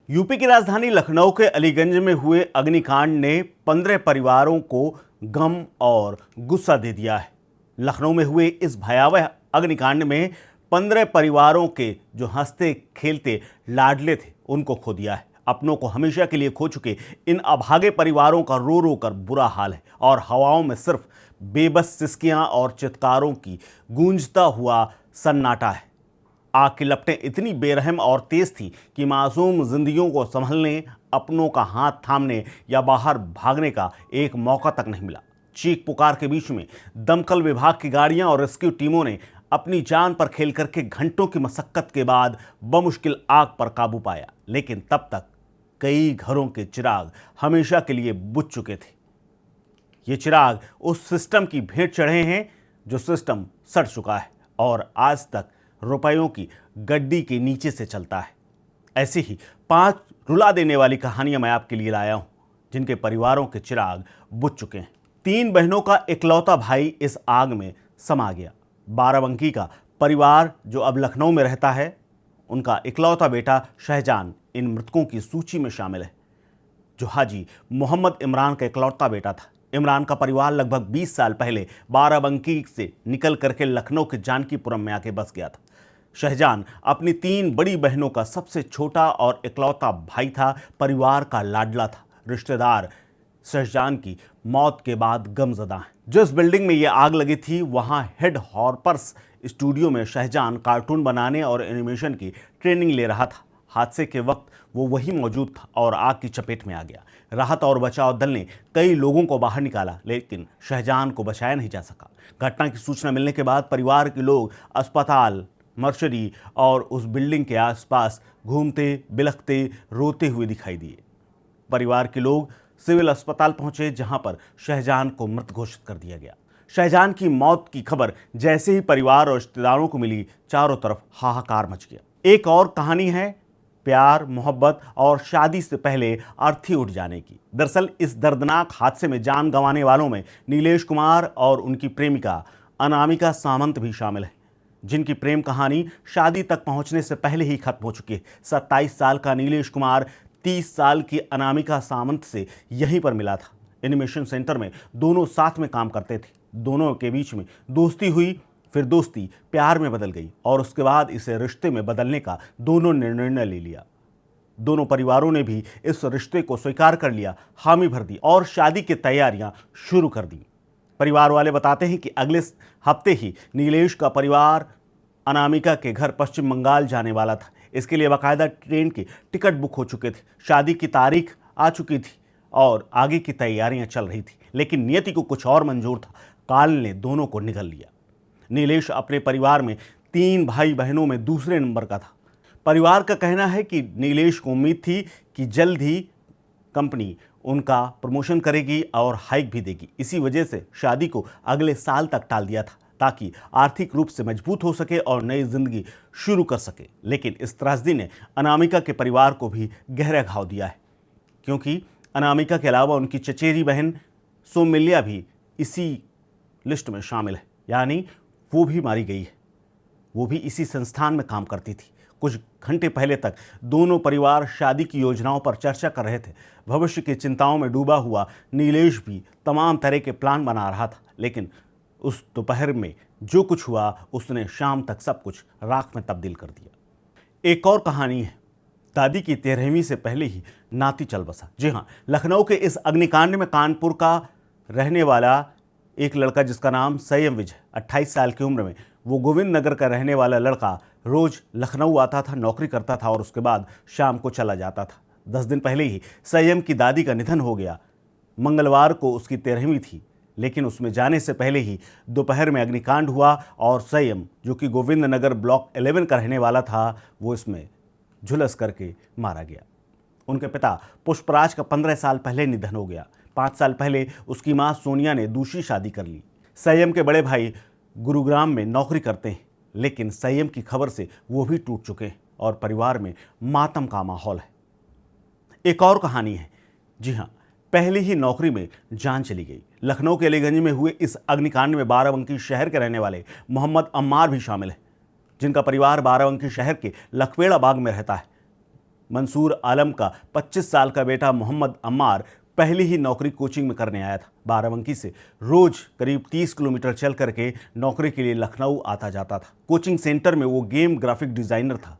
UP की राजधानी लखनऊ के अलीगंज में हुए अग्निकांड ने 15 परिवारों को गम और गुस्सा दे दिया है। लखनऊ में हुए इस भयावह अग्निकांड में 15 परिवारों के जो हंसते खेलते लाडले थे उनको खो दिया है। अपनों को हमेशा के लिए खो चुके इन अभागे परिवारों का रो रो कर बुरा हाल है और हवाओं में सिर्फ बेबस सिसकियां और चित्कारों की गूंजता हुआ सन्नाटा है। आग की लपटें इतनी बेरहम और तेज थी कि मासूम जिंदगियों को संभलने, अपनों का हाथ थामने या बाहर भागने का एक मौका तक नहीं मिला। चीख पुकार के बीच में दमकल विभाग की गाड़ियां और रेस्क्यू टीमों ने अपनी जान पर खेल करके घंटों की मशक्कत के बाद बमुश्किल आग पर काबू पाया, लेकिन तब तक कई घरों के चिराग हमेशा के लिए बुझ चुके थे। ये चिराग उस सिस्टम की भेंट चढ़े हैं जो सिस्टम सड़ चुका है और आज तक रुपयों की गड्डी के नीचे से चलता है। ऐसी ही 5 रुला देने वाली कहानियां मैं आपके लिए लाया हूं, जिनके परिवारों के चिराग बुझ चुके हैं। 3 बहनों का इकलौता भाई इस आग में समा गया। बाराबंकी का परिवार जो अब लखनऊ में रहता है, उनका इकलौता बेटा शहजान इन मृतकों की सूची में शामिल है, जो हाजी मोहम्मद इमरान का इकलौता बेटा था। इमरान का परिवार लगभग 20 साल पहले बाराबंकी से निकल करके लखनऊ के जानकीपुरम में आके बस गया था। शहजान अपनी 3 बड़ी बहनों का सबसे छोटा और इकलौता भाई था, परिवार का लाडला था। रिश्तेदार शहजान की मौत के बाद गमज़दा हैं। जिस बिल्डिंग में ये आग लगी थी, वहां हेड हॉर्पर्स स्टूडियो में शहजान कार्टून बनाने और एनिमेशन की ट्रेनिंग ले रहा था। हादसे के वक्त वो वहीं मौजूद था और आग की चपेट में आ गया। राहत और बचाव दल ने कई लोगों को बाहर निकाला, लेकिन शहजान को बचाया नहीं जा सका। घटना की सूचना मिलने के बाद परिवार के लोग अस्पताल, मर्चरी और उस बिल्डिंग के आसपास घूमते, बिलखते, रोते हुए दिखाई दिए। परिवार के लोग सिविल अस्पताल पहुंचे, जहां पर शहजान को मृत घोषित कर दिया गया। शहजान की मौत की खबर जैसे ही परिवार और रिश्तेदारों को मिली, चारों तरफ हाहाकार मच गया। एक और कहानी है प्यार, मोहब्बत और शादी से पहले अर्थी उठ जाने की। दरअसल इस दर्दनाक हादसे में जान गंवाने वालों में नीलेश कुमार और उनकी प्रेमिका अनामिका सामंत भी शामिल है, जिनकी प्रेम कहानी शादी तक पहुंचने से पहले ही खत्म हो चुकी है। 27 साल का नीलेश कुमार 30 साल की अनामिका सामंत से यहीं पर मिला था। एनिमेशन सेंटर में दोनों साथ में काम करते थे। दोनों के बीच में दोस्ती हुई, फिर दोस्ती प्यार में बदल गई और उसके बाद इसे रिश्ते में बदलने का दोनों ने निर्णय ले लिया। दोनों परिवारों ने भी इस रिश्ते को स्वीकार कर लिया, हामी भर दी और शादी की तैयारियां शुरू कर दी। परिवार वाले बताते हैं कि अगले हफ्ते ही नीलेश का परिवार अनामिका के घर पश्चिम बंगाल जाने वाला था। इसके लिए बाकायदा ट्रेन की टिकट बुक हो चुके थे, शादी की तारीख आ चुकी थी और आगे की तैयारियां चल रही थी। लेकिन नियति को कुछ और मंजूर था। काल ने दोनों को निगल लिया। नीलेश अपने परिवार में 3 भाई बहनों में दूसरे नंबर का था। परिवार का कहना है कि नीलेश को उम्मीद थी कि जल्द ही कंपनी उनका प्रमोशन करेगी और हाइक भी देगी। इसी वजह से शादी को अगले साल तक टाल दिया था, ताकि आर्थिक रूप से मजबूत हो सके और नई जिंदगी शुरू कर सके। लेकिन इस त्रासदी ने अनामिका के परिवार को भी गहरा घाव दिया है, क्योंकि अनामिका के अलावा उनकी चचेरी बहन सोमिल्या भी इसी लिस्ट में शामिल है, यानी वो भी मारी गई है। वो भी इसी संस्थान में काम करती थी। कुछ घंटे पहले तक दोनों परिवार शादी की योजनाओं पर चर्चा कर रहे थे। भविष्य की चिंताओं में डूबा हुआ नीलेश भी तमाम तरह के प्लान बना रहा था, लेकिन उस दोपहर में जो कुछ हुआ, उसने शाम तक सब कुछ राख में तब्दील कर दिया। एक और कहानी है दादी की 13वीं से पहले ही नाती चल बसा। जी हाँ, लखनऊ के इस अग्निकांड में कानपुर का रहने वाला एक लड़का, जिसका नाम संयम विजय, 28 साल की उम्र में वो गोविंद नगर का रहने वाला लड़का, रोज लखनऊ आता था, नौकरी करता था और उसके बाद शाम को चला जाता था। 10 दिन पहले ही संयम की दादी का निधन हो गया। मंगलवार को उसकी 13वीं थी, लेकिन उसमें जाने से पहले ही दोपहर में अग्निकांड हुआ और संयम, जो कि गोविंद नगर ब्लॉक 11 का रहने वाला था, वो इसमें झुलस करके मारा गया। उनके पिता पुष्पराज का 15 साल पहले निधन हो गया। 5 साल पहले उसकी मां सोनिया ने दूसरी शादी कर ली। संयम के बड़े भाई गुरुग्राम में नौकरी करते हैं, लेकिन संयम की खबर से वो भी टूट चुके हैं और परिवार में मातम का माहौल है। एक और कहानी है। जी हाँ, पहली ही नौकरी में जान चली गई। लखनऊ के अलीगंज में हुए इस अग्निकांड में बाराबंकी शहर के रहने वाले मोहम्मद अम्मार भी शामिल है, जिनका परिवार बाराबंकी शहर के लखवेड़ा बाग में रहता है। मंसूर आलम का 25 साल का बेटा मोहम्मद अम्मार पहली ही नौकरी कोचिंग में करने आया था। बाराबंकी से रोज करीब 30 किलोमीटर चल करके नौकरी के लिए लखनऊ आता जाता था। कोचिंग सेंटर में वो गेम ग्राफिक डिज़ाइनर था।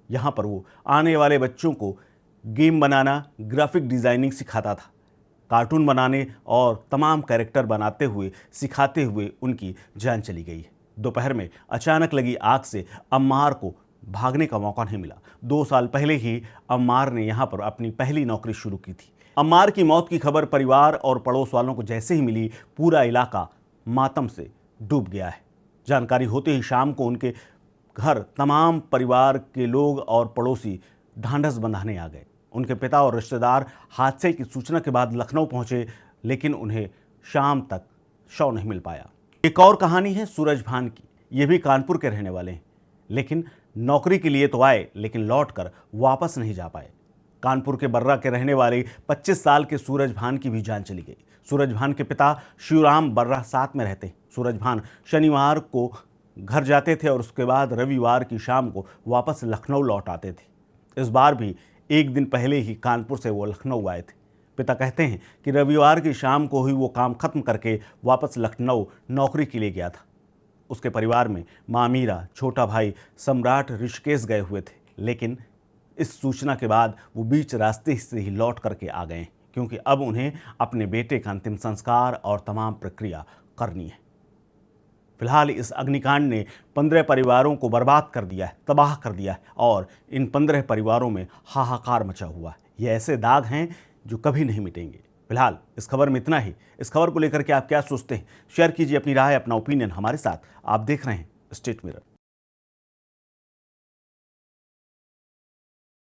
यहाँ पर वो आने वाले बच्चों को गेम बनाना, ग्राफिक डिज़ाइनिंग सिखाता था। कार्टून बनाने और तमाम कैरेक्टर बनाते हुए सिखाते हुए उनकी जान चली गई है। दोपहर में अचानक लगी आग से अम्मार को भागने का मौका नहीं मिला। 2 साल पहले ही अम्मार ने यहाँ पर अपनी पहली नौकरी शुरू की थी। अम्मार की मौत की खबर परिवार और पड़ोस वालों को जैसे ही मिली, पूरा इलाका मातम से डूब गया है। जानकारी होते ही शाम को उनके घर तमाम परिवार के लोग और पड़ोसी ढांढस बंधाने आ गए। उनके पिता और रिश्तेदार हादसे की सूचना के बाद लखनऊ पहुंचे, लेकिन उन्हें शाम तक शव नहीं मिल पाया। एक और कहानी है सूरज भान की। ये भी कानपुर के रहने वाले हैं, लेकिन नौकरी के लिए तो आए, लेकिन लौटकर वापस नहीं जा पाए। कानपुर के बर्रा के रहने वाले 25 साल के सूरज भान की भी जान चली गई। सूरज भान के पिता शिवराम बर्रा साथ में रहते। सूरज भान शनिवार को घर जाते थे और उसके बाद रविवार की शाम को वापस लखनऊ लौट आते थे। इस बार भी एक दिन पहले ही कानपुर से वो लखनऊ आए थे। पिता कहते हैं कि रविवार की शाम को ही वो काम खत्म करके वापस लखनऊ नौकरी के लिए गया था। उसके परिवार में माँ मीरा, छोटा भाई सम्राट ऋषिकेश गए हुए थे, लेकिन इस सूचना के बाद वो बीच रास्ते से ही लौट करके आ गए, क्योंकि अब उन्हें अपने बेटे का अंतिम संस्कार और तमाम प्रक्रिया करनी है। फिलहाल इस अग्निकांड ने 15 परिवारों को बर्बाद कर दिया है, तबाह कर दिया है, और इन 15 परिवारों में हाहाकार मचा हुआ है। ये ऐसे दाग हैं जो कभी नहीं मिटेंगे। फिलहाल इस खबर में इतना ही। इस खबर को लेकर के आप क्या सोचते हैं, शेयर कीजिए अपनी राय, अपना ओपिनियन हमारे साथ। आप देख रहे हैं स्टेट मिरर।